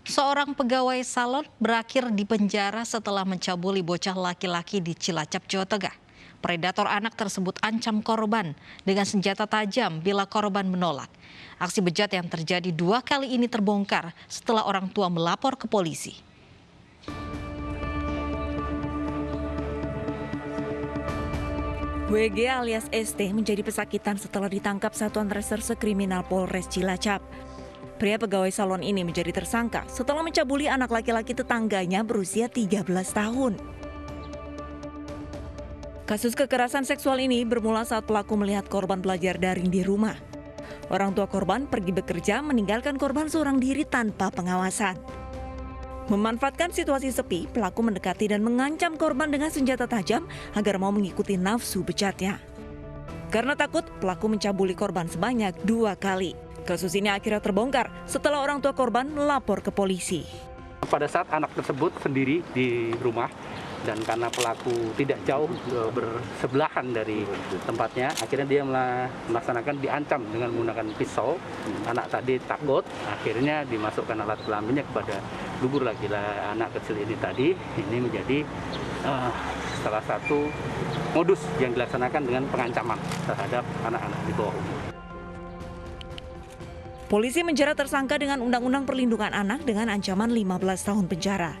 Seorang pegawai salon berakhir di penjara setelah mencabuli bocah laki-laki di Cilacap, Jawa Tengah. Predator anak tersebut ancam korban dengan senjata tajam bila korban menolak. Aksi bejat yang terjadi 2 kali ini terbongkar setelah orang tua melapor ke polisi. WG alias ST menjadi pesakitan setelah ditangkap Satuan Reserse Kriminal Polres Cilacap. Pria pegawai salon ini menjadi tersangka setelah mencabuli anak laki-laki tetangganya berusia 13 tahun. Kasus kekerasan seksual ini bermula saat pelaku melihat korban belajar daring di rumah. Orang tua korban pergi bekerja meninggalkan korban seorang diri tanpa pengawasan. Memanfaatkan situasi sepi, pelaku mendekati dan mengancam korban dengan senjata tajam agar mau mengikuti nafsu bejatnya. Karena takut, pelaku mencabuli korban sebanyak 2 kali. Kasus ini akhirnya terbongkar setelah orang tua korban melapor ke polisi. Pada saat anak tersebut sendiri di rumah dan karena pelaku tidak jauh bersebelahan dari tempatnya, akhirnya dia melaksanakan diancam dengan menggunakan pisau. Anak tadi takut, akhirnya dimasukkan alat kelaminnya kepada dubur lagi anak kecil ini tadi. Ini menjadi salah satu modus yang dilaksanakan dengan pengancaman terhadap anak-anak di bawah umur. Polisi menjerat tersangka dengan Undang-Undang Perlindungan Anak dengan ancaman 15 tahun penjara.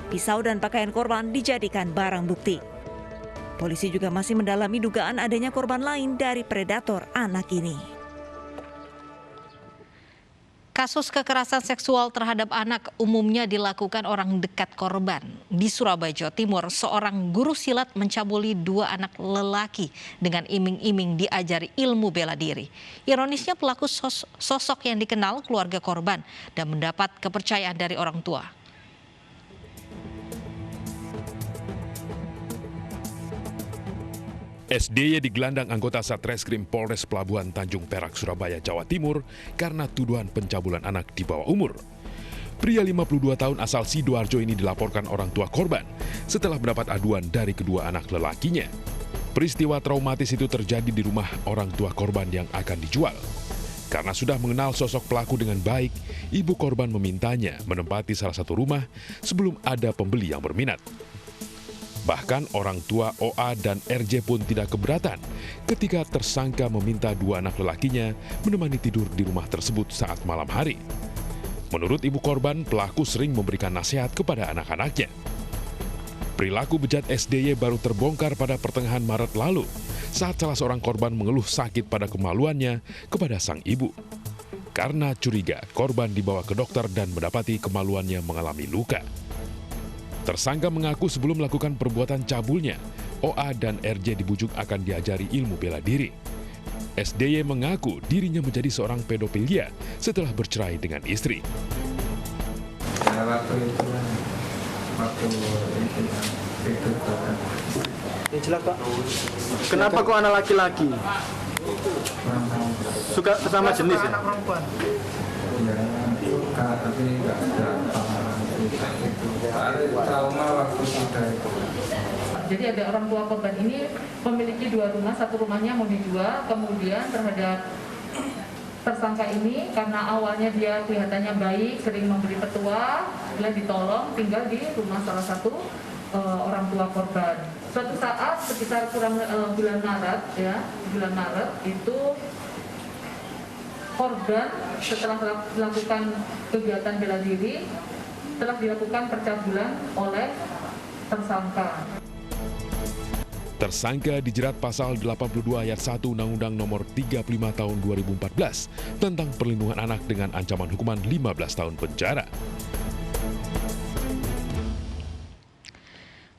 Pisau dan pakaian korban dijadikan barang bukti. Polisi juga masih mendalami dugaan adanya korban lain dari predator anak ini. Kasus kekerasan seksual terhadap anak umumnya dilakukan orang dekat korban. Di Surabaya, Jawa Timur, seorang guru silat mencabuli 2 anak lelaki dengan iming-iming diajari ilmu bela diri. Ironisnya pelaku sosok yang dikenal keluarga korban dan mendapat kepercayaan dari orang tua. SDY digelandang anggota Satreskrim Polres Pelabuhan Tanjung Perak, Surabaya, Jawa Timur karena tuduhan pencabulan anak di bawah umur. Pria 52 tahun asal Sidoarjo ini dilaporkan orang tua korban setelah mendapat aduan dari kedua anak lelakinya. Peristiwa traumatis itu terjadi di rumah orang tua korban yang akan dijual. Karena sudah mengenal sosok pelaku dengan baik, ibu korban memintanya menempati salah satu rumah sebelum ada pembeli yang berminat. Bahkan orang tua OA dan RJ pun tidak keberatan ketika tersangka meminta 2 anak lelakinya menemani tidur di rumah tersebut saat malam hari. Menurut ibu korban, pelaku sering memberikan nasihat kepada anak-anaknya. Perilaku bejat SDY baru terbongkar pada pertengahan Maret lalu saat salah seorang korban mengeluh sakit pada kemaluannya kepada sang ibu. Karena curiga, korban dibawa ke dokter dan mendapati kemaluannya mengalami luka. Tersangka mengaku sebelum melakukan perbuatan cabulnya, OA dan RJ dibujuk akan diajari ilmu bela diri. SDY mengaku dirinya menjadi seorang pedofilia setelah bercerai dengan istri. Jelas Pak. Kenapa kok anak laki-laki? Suka sesama jenis ya? Suka, tapi nggak ada trauma waktu sudah itu. Jadi ada orang tua korban ini memiliki 2 rumah, satu rumahnya mau dijual, kemudian terhadap tersangka ini karena awalnya dia kelihatannya baik, sering memberi petua, dia ditolong tinggal di rumah salah satu orang tua korban. Suatu saat sekitar kurang bulan Maret itu korban setelah melakukan kegiatan bela diri telah dilakukan percabulan oleh tersangka. Tersangka dijerat pasal 82 ayat 1 Undang-Undang Nomor 35 Tahun 2014 tentang perlindungan anak dengan ancaman hukuman 15 tahun penjara.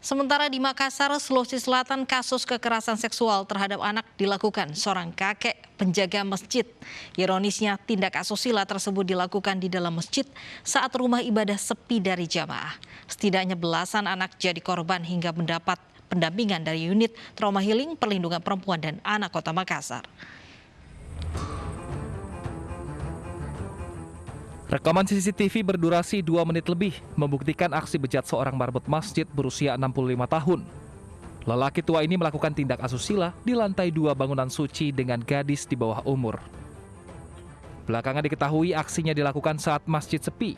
Sementara di Makassar, Sulawesi Selatan, kasus kekerasan seksual terhadap anak dilakukan seorang kakek penjaga masjid. Ironisnya, tindak asusila tersebut dilakukan di dalam masjid saat rumah ibadah sepi dari jamaah. Setidaknya belasan anak jadi korban hingga mendapat pendampingan dari unit trauma healing perlindungan perempuan dan anak Kota Makassar. Rekaman CCTV berdurasi 2 menit lebih membuktikan aksi bejat seorang marbot masjid berusia 65 tahun. Lelaki tua ini melakukan tindak asusila di lantai 2 bangunan suci dengan gadis di bawah umur. Belakangan diketahui aksinya dilakukan saat masjid sepi.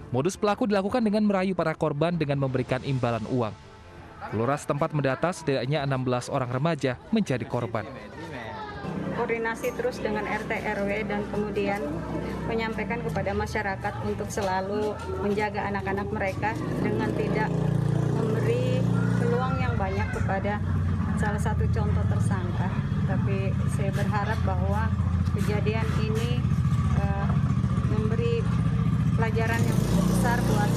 Modus pelaku dilakukan dengan merayu para korban dengan memberikan imbalan uang. Lurah setempat mendata setidaknya 16 orang remaja menjadi korban. Koordinasi terus dengan RT RW dan kemudian menyampaikan kepada masyarakat untuk selalu menjaga anak-anak mereka dengan tidak memberi peluang yang banyak kepada salah satu contoh tersangka. Tapi saya berharap bahwa kejadian ini memberi pelajaran yang besar buat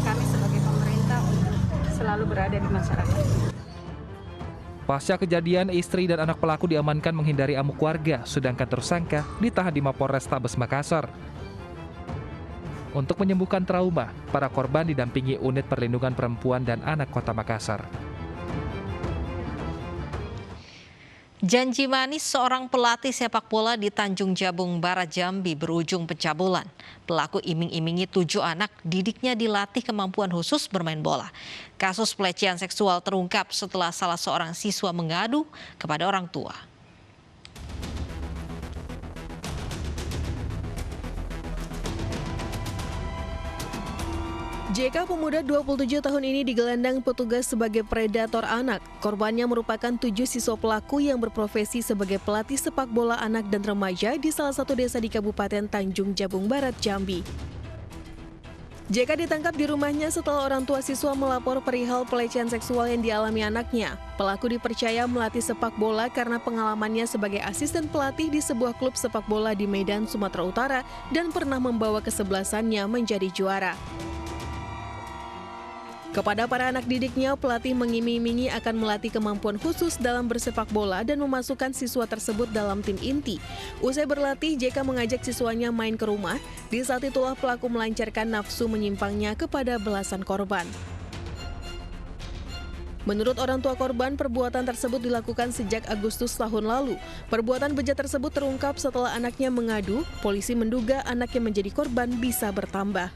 kami sebagai pemerintah untuk selalu berada di masyarakat. Pasca kejadian, istri dan anak pelaku diamankan menghindari amuk warga, sedangkan tersangka ditahan di Mapolrestabes Makassar. Untuk menyembuhkan trauma, para korban didampingi Unit Perlindungan Perempuan dan Anak Kota Makassar. Janji manis seorang pelatih sepak bola di Tanjung Jabung Barat Jambi berujung pencabulan. Pelaku iming-imingi 7 anak didiknya dilatih kemampuan khusus bermain bola. Kasus pelecehan seksual terungkap setelah salah seorang siswa mengadu kepada orang tua. JK pemuda 27 tahun ini digelandang petugas sebagai predator anak. Korbannya merupakan 7 siswa pelaku yang berprofesi sebagai pelatih sepak bola anak dan remaja di salah satu desa di Kabupaten Tanjung Jabung Barat, Jambi. JK ditangkap di rumahnya setelah orang tua siswa melapor perihal pelecehan seksual yang dialami anaknya. Pelaku dipercaya melatih sepak bola karena pengalamannya sebagai asisten pelatih di sebuah klub sepak bola di Medan, Sumatera Utara dan pernah membawa kesebelasannya menjadi juara. Kepada para anak didiknya, pelatih mengiming-imingi akan melatih kemampuan khusus dalam bersepak bola dan memasukkan siswa tersebut dalam tim inti. Usai berlatih, JK mengajak siswanya main ke rumah. Di saat itulah pelaku melancarkan nafsu menyimpangnya kepada belasan korban. Menurut orang tua korban, perbuatan tersebut dilakukan sejak Agustus tahun lalu. Perbuatan bejat tersebut terungkap setelah anaknya mengadu. Polisi menduga anak yang menjadi korban bisa bertambah.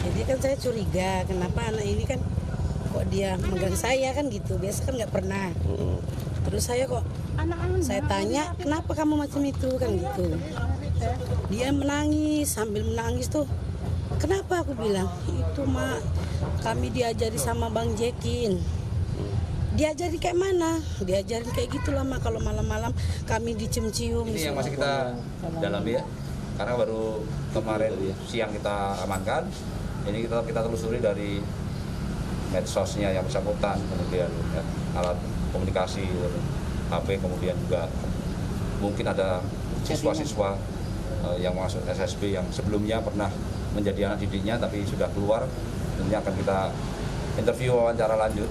Jadi kan saya curiga kenapa anak ini kan kok dia megang saya kan gitu, biasa kan nggak pernah. Terus saya tanya kenapa kamu macam itu kan gitu. Dia menangis, sambil menangis tuh kenapa aku bilang itu mak kami diajari sama Bang Jekin. Diajari kayak mana? Diajarin kayak gitulah mak, kalau malam-malam kami dicium-cium. Ini yang masih kita dalami ya, karena baru kemarin siang kita amankan. Ini kita telusuri dari medsosnya yang bersangkutan, kemudian ya, alat komunikasi, HP, kemudian juga mungkin ada siswa-siswa yang masuk SSB yang sebelumnya pernah menjadi anak didiknya tapi sudah keluar. Ini akan kita interview wawancara lanjut.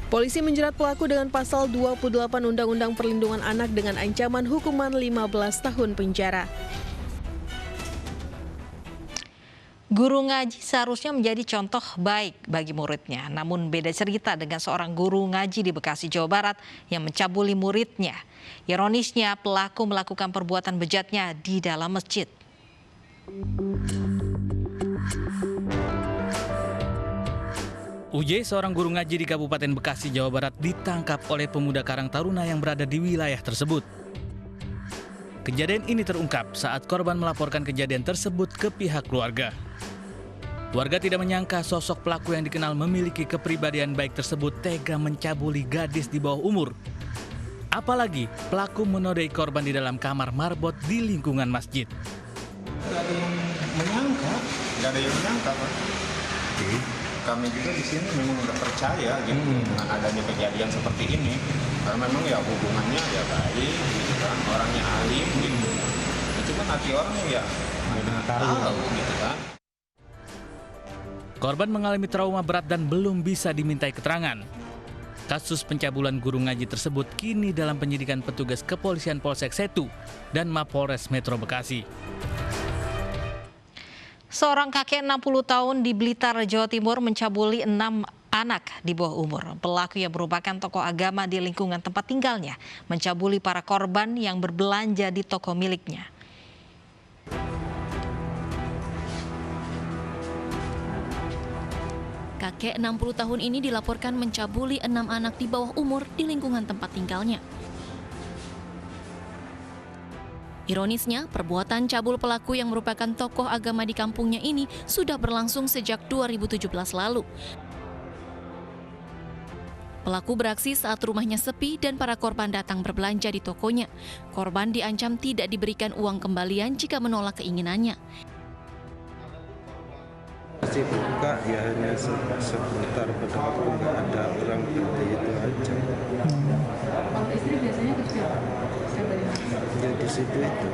Polisi menjerat pelaku dengan pasal 28 Undang-Undang Perlindungan Anak dengan ancaman hukuman 15 tahun penjara. Guru ngaji seharusnya menjadi contoh baik bagi muridnya. Namun beda cerita dengan seorang guru ngaji di Bekasi, Jawa Barat yang mencabuli muridnya. Ironisnya, pelaku melakukan perbuatan bejatnya di dalam masjid. UJ, seorang guru ngaji di Kabupaten Bekasi, Jawa Barat, ditangkap oleh pemuda Karang Taruna yang berada di wilayah tersebut. Kejadian ini terungkap saat korban melaporkan kejadian tersebut ke pihak keluarga. Warga tidak menyangka sosok pelaku yang dikenal memiliki kepribadian baik tersebut tega mencabuli gadis di bawah umur. Apalagi pelaku menodai korban di dalam kamar marbot di lingkungan masjid. Nggak ada yang menyangka, Pak. Kami juga di sini memang udah percaya gitu dengan adanya kejadian seperti ini. Karena memang ya hubungannya ya baik, gitu kan, orangnya alim gitu. Itu kan hati orang ya tahu gitu kan. Korban mengalami trauma berat dan belum bisa dimintai keterangan. Kasus pencabulan guru ngaji tersebut kini dalam penyidikan petugas kepolisian Polsek Setu dan Mapolres Metro Bekasi. Seorang kakek 60 tahun di Blitar, Jawa Timur mencabuli 6 anak di bawah umur. Pelaku yang merupakan tokoh agama di lingkungan tempat tinggalnya mencabuli para korban yang berbelanja di toko miliknya. Kakek 60 tahun ini dilaporkan mencabuli 6 anak di bawah umur di lingkungan tempat tinggalnya. Ironisnya, perbuatan cabul pelaku yang merupakan tokoh agama di kampungnya ini sudah berlangsung sejak 2017 lalu. Pelaku beraksi saat rumahnya sepi dan para korban datang berbelanja di tokonya. Korban diancam tidak diberikan uang kembalian jika menolak keinginannya. Masih buka ya hanya sebentar, pada waktu nggak ada orang berarti itu aja. Kalau istri biasanya kerja Ya di situ itu.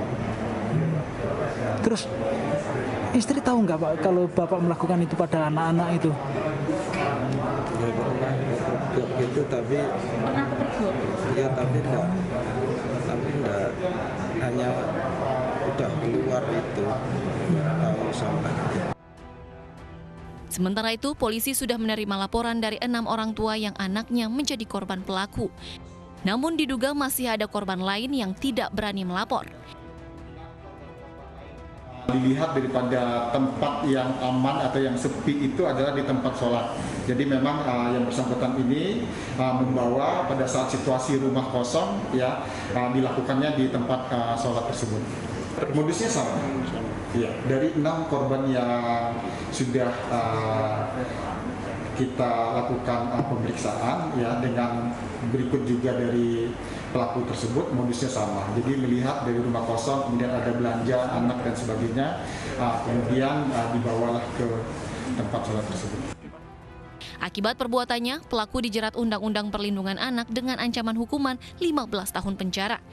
Terus istri tahu nggak Pak kalau Bapak melakukan itu pada anak-anak itu? Ya pernah gitu tapi pernah kepergok? Ya tapi enggak hanya udah keluar itu tahu sampai. Sementara itu, polisi sudah menerima laporan dari 6 orang tua yang anaknya menjadi korban pelaku. Namun diduga masih ada korban lain yang tidak berani melapor. Dilihat daripada tempat yang aman atau yang sepi itu adalah di tempat sholat. Jadi memang yang bersangkutan ini membawa pada saat situasi rumah kosong ya dilakukannya di tempat sholat tersebut. Modusnya sama. Ya, dari 6 korban yang sudah kita lakukan pemeriksaan ya dengan berikut juga dari pelaku tersebut modusnya sama. Jadi melihat dari rumah kosong kemudian ada belanja anak dan sebagainya, kemudian dibawalah ke tempat sholat tersebut. Akibat perbuatannya, pelaku dijerat Undang-Undang Perlindungan Anak dengan ancaman hukuman 15 tahun penjara.